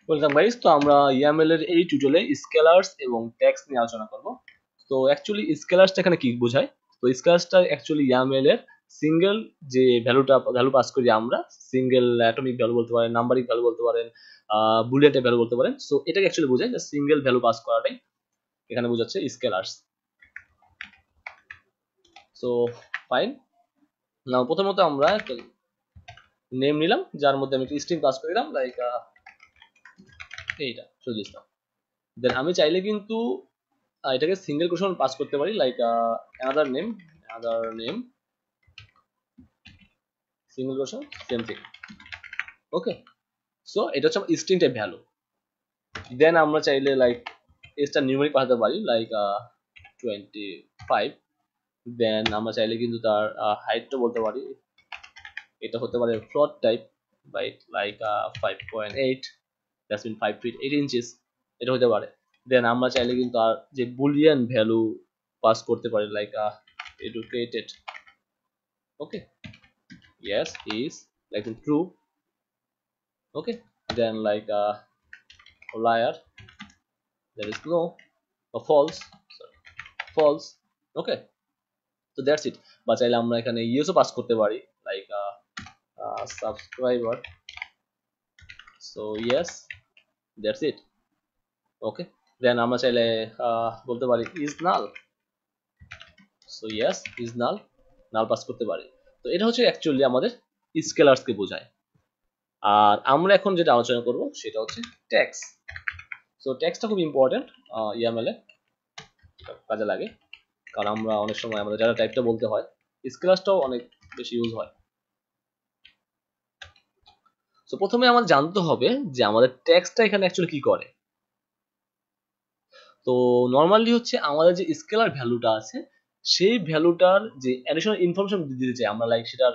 Welcome guys. তো আমরা ইয়ামএল এর এই টিউটোরিয়ালে স্কেলার্স এবং ট্যাগস নিয়ে আলোচনা করব। তো অ্যাকচুয়ালি স্কেলার্সটা এখানে কি বোঝায়? তো স্কেলার্সটা অ্যাকচুয়ালি ইয়ামএল এর সিঙ্গেল যে ভ্যালু পাস করি আমরা, সিঙ্গেল অ্যাটমিক ভ্যালু বলতে পারেন, নাম্বারিক ভ্যালু বলতে পারেন, বুলিয়ান ভ্যালু বলতে পারেন। সো এটাকে অ্যাকচুয়ালি বোঝায় যে সিঙ্গেল ভ্যালু পাস করাটাই এখানে বোঝাচ্ছে স্কেলার্স। সো ফাইন, নাও প্রথমত আমরা একটা নেম নিলাম যার মধ্যে আমি একটা স্ট্রিং পাস করে দিলাম, লাইক এইটা শুধু ইসলাম। দেন আমি চাইলে কিন্তু এটাকে সিঙ্গেল কোশ্চেন পাস করতে পারি, like another name single question same thing. Okay, so এটা হচ্ছে আমার স্ট্রিং টাইপ ভ্যালু। দেন আমরা চাইলে লাইক এসটা নিউমেরিক পাঠাতে পারি, লাইক 25। দেন আমরা চাইলে কিন্তু তার হাইটটা বলতে পারি, এটা হতে পারে float type, right, like 5.8, that's mean 5 feet 8 inches, এটা হতে পারে। দেন আমরা চাইলে কিন্তু আর যে বুলিয়ান ভ্যালু পাস করতে পারি, like educated. Okay, yes is like true. Okay, then like liar, there is no, or false, sorry, false. Okay, so that's it. বা চাইলে আমরা এখানে ইয়েসও পাস করতে পারি, like subscriber, so yes, that's it. Okay, then আমরা চাইলে বলতে পারি is null, so yes is null, null pass করতে পারি। তো এটা হচ্ছে অ্যাকচুয়ালি আমাদের স্কেলার্স কে বোঝায়। আর আমরা এখন যেটা আলোচনা করব সেটা হচ্ছে ট্যাগস। সো ট্যাগসটা খুব ইম্পর্টেন্ট ইয়ামএল এ, কাজে লাগে, কারণ আমরা অনেক সময় আমাদের ডাটা টাইপটা বলতে হয়, স্কেলার্সটাও অনেক বেশি ইউজ হয়। সো প্রথমে আমাদের জানতে হবে যে আমাদের ট্যাগসটা এখানে অ্যাকচুয়ালি কি করে। তো নর্মালি হচ্ছে আমাদের যে স্কেলার ভ্যালুটা আছে সেই ভ্যালুটার যে অ্যাডিশনাল ইনফরমেশন দিতে চাই আমরা, লাইক সেটার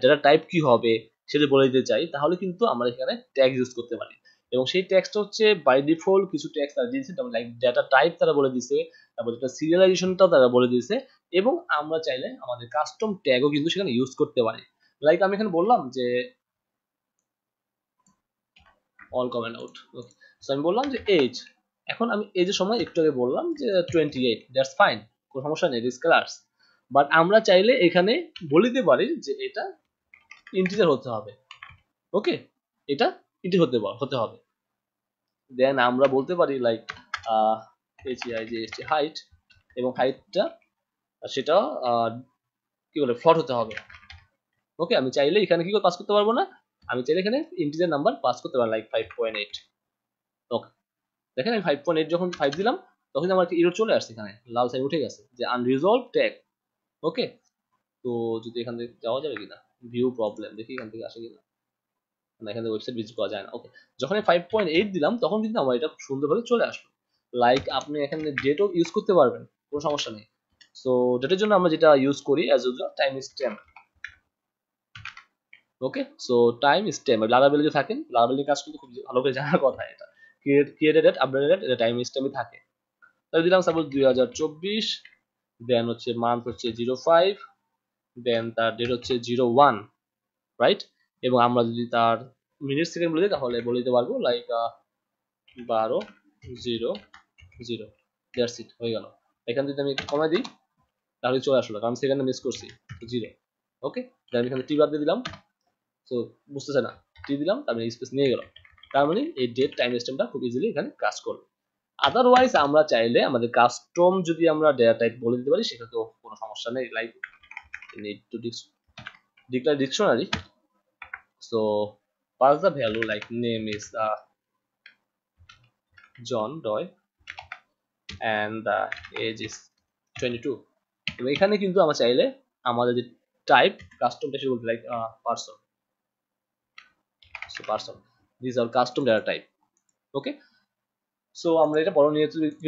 ডাটা টাইপ কি হবে সেটা বলে দিতে চাই, তাহলে কিন্তু আমরা এখানে ট্যাগ ইউজ করতে পারি। এবং সেই ট্যাগসটা হচ্ছে বাই ডিফল্ট কিছু ট্যাগস তারা দিয়েছে, যেমন লাইক ডাটা টাইপ তারা বলে দিয়েছে, তারপর যেটা সিরিয়ালাইজেশনটাও তারা বলে দিয়েছে, এবং আমরা চাইলে আমাদের কাস্টম ট্যাগও কিন্তু সেখানে ইউজ করতে পারি। লাইক আমি এখানে বললাম যে অল কমেন্ট আউট, ওকে, সো আমি বললাম যে এজ, এখন আমি এজের সময় একটু আগে বললাম যে 28, দ্যাটস ফাইন, কোনো সমস্যা নেই, স্কেলার্স। বাট আমরা চাইলে এখানে বলে দিতে পারি যে এটা ইন্টিজার হতে হবে। ওকে, এটা ইন্টিজার হতে হবে। দেন আমরা বলতে পারি লাইক হাইট, এবং হাইটটা সেটা কি বলে ফ্লট হতে হবে। ওকে, আমি চাইলে এখানে কি করে পাস করতে পারবো না, আমি চাইলে এখানে ইন্টিজার নাম্বার পাস করতে পারি, লাইক 5.8। ওকে, দেখেন আমি 5.8 যখন 5 দিলাম তখন আমার একটা এরর চলে আসছে, এখানে লাল সাইন উঠে গেছে যে আনরিজলভ ট্যাগ। ওকে, তো যদি এখান থেকে যাওয়া যাবে কিনা, ভিউ প্রবলেম, দেখি এখান থেকে আসে কিনা, না এখানে ওয়েবসাইট ভিজিট করা যায় না। ওকে, যখন আমি 5.8 দিলাম তখন কিন্তু আমার এটা খুব সুন্দরভাবে চলে আসলো। লাইক আপনি এখানে ডেটও ইউজ করতে পারবেন, কোনো সমস্যা নেই। সো ডেটের জন্য আমরা যেটা ইউজ করি অ্যাজ ইউজুয়াল টাইম স্ট্যাম্প। ওকে, সো টাইম স্ট্যাম্প লারাবেলে যে থাকেন, লারাবেলের কাজ কিন্তু খুব ভালো করে জানার কথা, এটা ক্রিয়েটেড ডেট আপডেটেড ডেট, এটা টাইম স্ট্যাম্পে থাকে। তাহলে দিলাম সাপোজ 2024, দেন হচ্ছে মান্থ হচ্ছে 05, দেন তার ডেট হচ্ছে 01, রাইট। এবং আমরা যদি তার মিনিট সেকেন্ড বলে দিই তাহলে বলে দিতে পারবো লাইক 12:00, দ্যাটস ইট, হয়ে গেল। এখান থেকে আমি একটু কমাই দিই তাহলে চলে আসলো, কারণ সেকেন্ডে মিস করছি, 0। ওকে, আমি এখানে টি বাদ দিয়ে দিলাম, তো বুঝতেছে না, টি দিলাম তার মানে স্পেস নিয়ে গেল, তার মানে এই ডেট টাইম স্ট্যাম্পটা খুব ইজিলি এখানে কাজ করবে। আদারওয়াইজ আমরা চাইলে আমাদের কাস্টম যদি আমরা ডেটা টাইপ বলে দিতে পারি সেটাতেও কোনো সমস্যা নেই, like need to declare dictionary, so pass the value like name is John Doe and the age is 22। এবং এখানে কিন্তু আমরা চাইলে আমাদের যে টাইপ কাস্টম টাইপ বলতে like person, so person, this are custom data type. Okay, so আমরা এটা পরে নিয়ে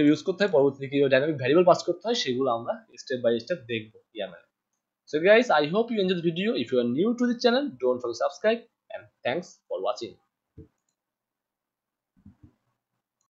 ইউজ করতে হয়, পরবর্তীতে কিভাবে ডাইনামিক ভ্যারিয়েবল পাস করতে হয় সেগুলো আমরা স্টেপ বাই স্টেপ দেখবো Yamal. So guys, I hope you enjoyed the video. If you are new to the channel, don't forget to subscribe, and thanks for watching.